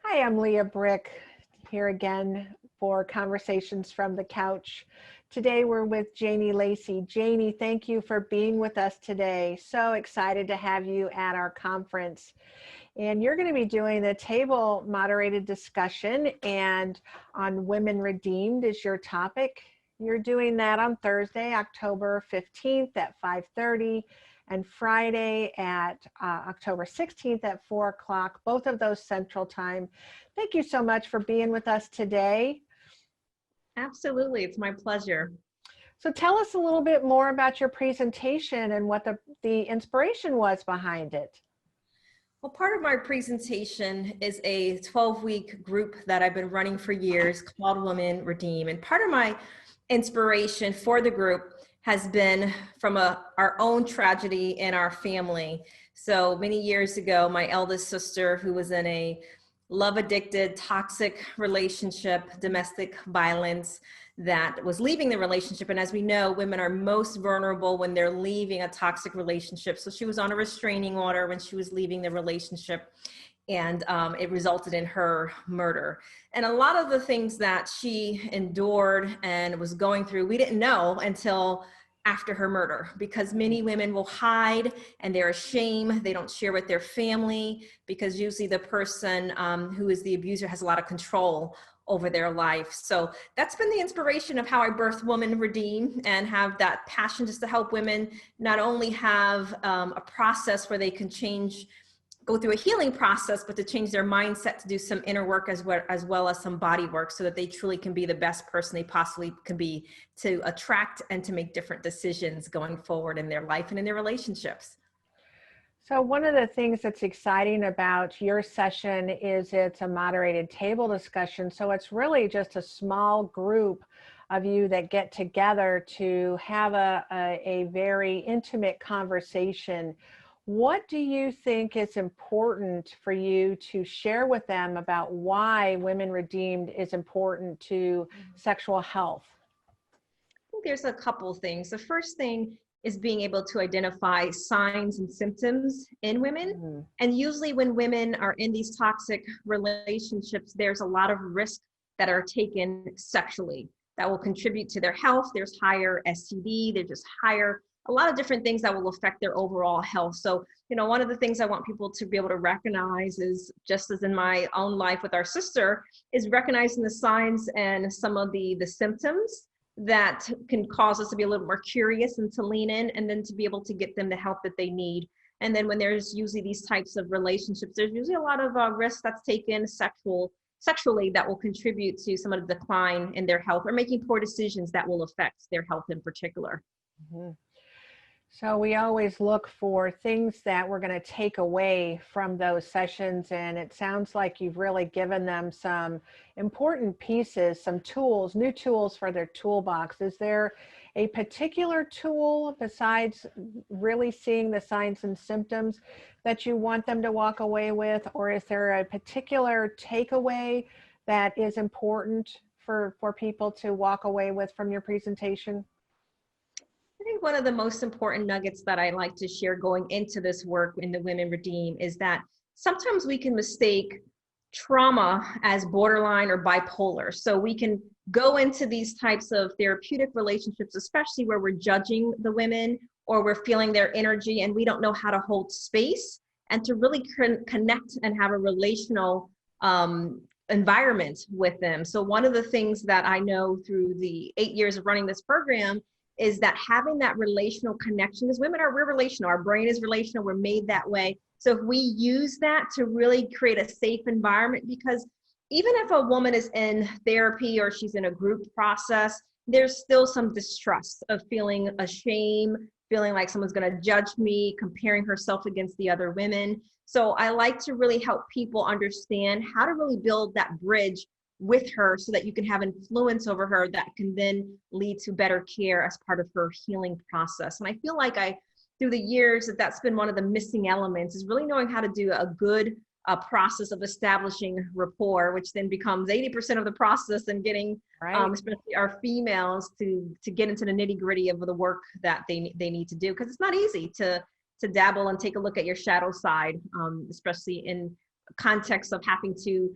Hi, I'm Leah Brick here again for Conversations from the Couch. Today we're with Janie Lacy. Janie, thank you for being with us today. So excited to have you at our conference. And you're going to be doing the table moderated discussion, and on Women Redeemed is your topic. You're doing that on Thursday, October 15th at 5:30. And Friday at October 16th at 4 o'clock, both of those Central Time. Thank you so much for being with us today. Absolutely, it's my pleasure. So tell us a little bit more about your presentation and what the inspiration was behind it. Well, part of my presentation is a 12-week group that I've been running for years called Women Redeem. And part of my inspiration for the group has been from our own tragedy in our family. So many years ago, my eldest sister, who was in a love-addicted, toxic relationship, domestic violence, that was leaving the relationship. And as we know, women are most vulnerable when they're leaving a toxic relationship. So she was on a restraining order when she was leaving the relationship, and it resulted in her murder. And a lot of the things that she endured and was going through, we didn't know until after her murder, because many women will hide and they're ashamed. They don't share with their family because usually the person who is the abuser has a lot of control over their life. So that's been the inspiration of how I birthed Women Redeem, and have that passion just to help women not only have a process where they can go through a healing process, but to change their mindset, to do some inner work as well as some body work, so that they truly can be the best person they possibly can be, to attract and to make different decisions going forward in their life and in their relationships. So one of the things that's exciting about your session is it's a moderated table discussion. So it's really just a small group of you that get together to have a very intimate conversation. What do you think is important for you to share with them about why Women Redeemed is important to sexual health? I think there's a couple of things. The first thing is being able to identify signs and symptoms in women. Mm-hmm. And usually when women are in these toxic relationships, there's a lot of risk that are taken sexually that will contribute to their health. There's higher STD, there's just a lot of different things that will affect their overall health. So, one of the things I want people to be able to recognize is, just as in my own life with our sister, is recognizing the signs and some of the symptoms that can cause us to be a little more curious and to lean in, and then to be able to get them the help that they need. And then when there's usually these types of relationships, there's usually a lot of risk that's taken sexually that will contribute to some of the decline in their health, or making poor decisions that will affect their health in particular. Mm-hmm. So we always look for things that we're going to take away from those sessions, and it sounds like you've really given them some important pieces, some tools, new tools for their toolbox. Is there a particular tool besides really seeing the signs and symptoms that you want them to walk away with, or is there a particular takeaway that is important for people to walk away with from your presentation? I think one of the most important nuggets that I like to share going into this work in the Women Redeem is that sometimes we can mistake trauma as borderline or bipolar. So we can go into these types of therapeutic relationships, especially where we're judging the women or we're feeling their energy and we don't know how to hold space and to really connect and have a relational environment with them. So one of the things that I know through the 8 years of running this program is that having that relational connection, because we're relational, our brain is relational, we're made that way. So if we use that to really create a safe environment, because even if a woman is in therapy or she's in a group process, there's still some distrust of feeling ashamed, feeling like someone's going to judge me, comparing herself against the other women. So I like to really help people understand how to really build that bridge with her so that you can have influence over her that can then lead to better care as part of her healing process. And I feel like through the years, that's been one of the missing elements, is really knowing how to do a good process of establishing rapport, which then becomes 80% of the process, and getting especially our females to get into the nitty gritty of the work that they need to do. Because it's not easy to dabble and take a look at your shadow side, especially in context of having to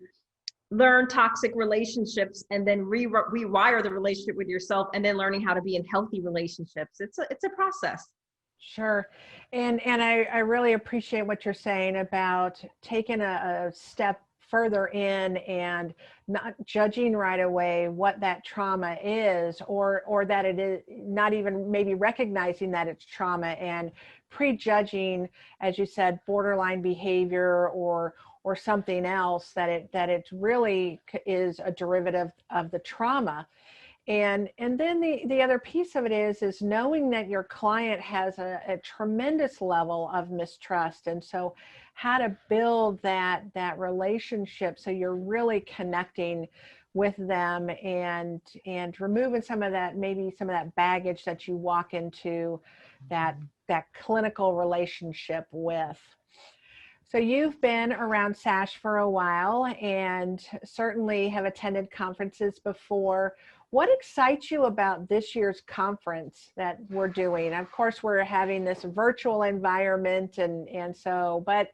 learn toxic relationships and then rewire the relationship with yourself, and then learning how to be in healthy relationships. It's a process. Sure. And I really appreciate what you're saying about taking a step further in and not judging right away what that trauma is, or that it is not even maybe recognizing that it's trauma and prejudging, as you said, borderline behavior or something else, that it really is a derivative of the trauma. And then the other piece of it is knowing that your client has a tremendous level of mistrust. And so how to build that relationship so you're really connecting with them and removing some of that, maybe some of that baggage that you walk into that clinical relationship with. So you've been around SASH for a while and certainly have attended conferences before. What excites you about this year's conference that we're doing? Of course, we're having this virtual environment, and so, but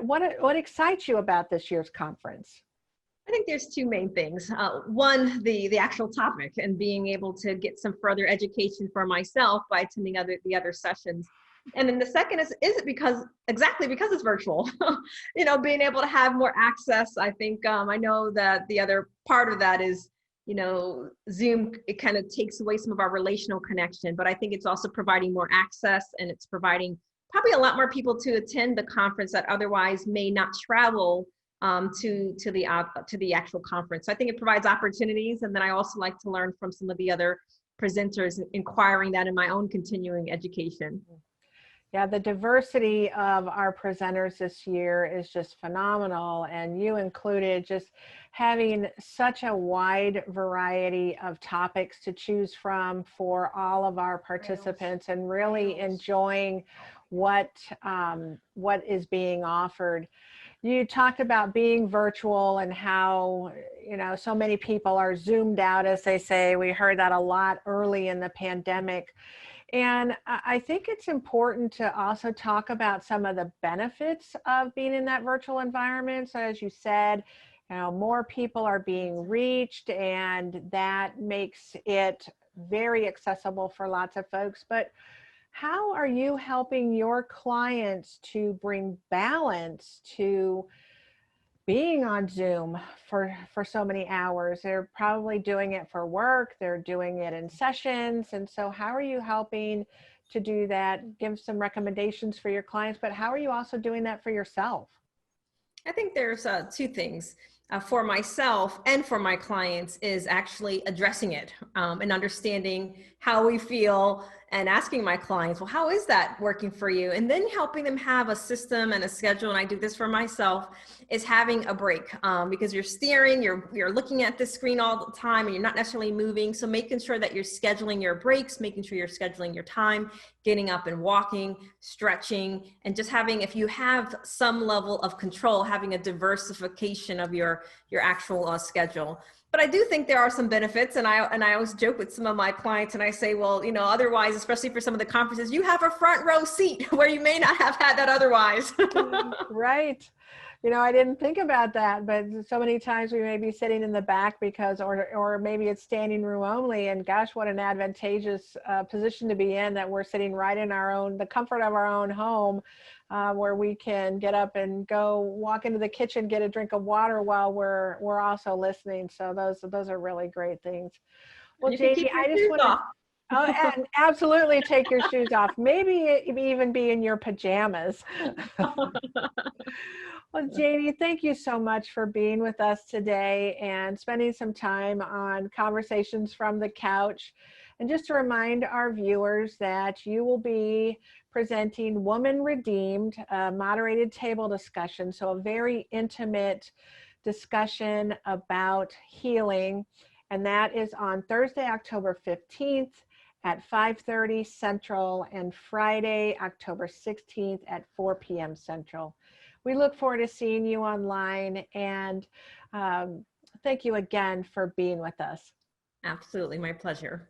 what excites you about this year's conference? I think there's two main things. One, the actual topic, and being able to get some further education for myself by attending the other sessions. And then the second is it because it's virtual, being able to have more access. I think, I know that the other part of that is, Zoom, it kind of takes away some of our relational connection, but I think it's also providing more access, and it's providing probably a lot more people to attend the conference that otherwise may not travel to the actual conference. So I think it provides opportunities. And then I also like to learn from some of the other presenters, inquiring that in my own continuing education. Yeah, the diversity of our presenters this year is just phenomenal, and you included, just having such a wide variety of topics to choose from for all of our participants, and really enjoying what is being offered. You talked about being virtual and how, so many people are zoomed out, as they say. We heard that a lot early in the pandemic. And I think it's important to also talk about some of the benefits of being in that virtual environment. So as you said, more people are being reached, and that makes it very accessible for lots of folks. But how are you helping your clients to bring balance to being on Zoom for so many hours? They're probably doing it for work, they're doing it in sessions. And so how are you helping to do that? Give some recommendations for your clients, but how are you also doing that for yourself? I think there's two things for myself and for my clients, is actually addressing it and understanding how we feel, and asking my clients, well, how is that working for you? And then helping them have a system and a schedule. And I do this for myself, is having a break, because you're steering, you're looking at the screen all the time, and you're not necessarily moving. So making sure that you're scheduling your breaks, making sure you're scheduling your time, getting up and walking, stretching, and just having, if you have some level of control, having a diversification of your actual schedule. But I do think there are some benefits, and I always joke with some of my clients, and I say, well, otherwise, especially for some of the conferences, you have a front row seat where you may not have had that otherwise. Right. I didn't think about that, but so many times we may be sitting in the back because, or maybe it's standing room only, and gosh, what an advantageous position to be in, that we're sitting right in the comfort of our own home, where we can get up and go walk into the kitchen, get a drink of water while we're also listening. So those are really great things. Well, Janie, I just want to, and absolutely take your shoes off. Maybe even be in your pajamas. Well, Janie, thank you so much for being with us today and spending some time on Conversations from the Couch. And just to remind our viewers that you will be presenting Woman Redeemed, a moderated table discussion. So a very intimate discussion about healing. And that is on Thursday, October 15th at 5:30 Central, and Friday, October 16th at 4 p.m. Central. We look forward to seeing you online, and thank you again for being with us. Absolutely, my pleasure.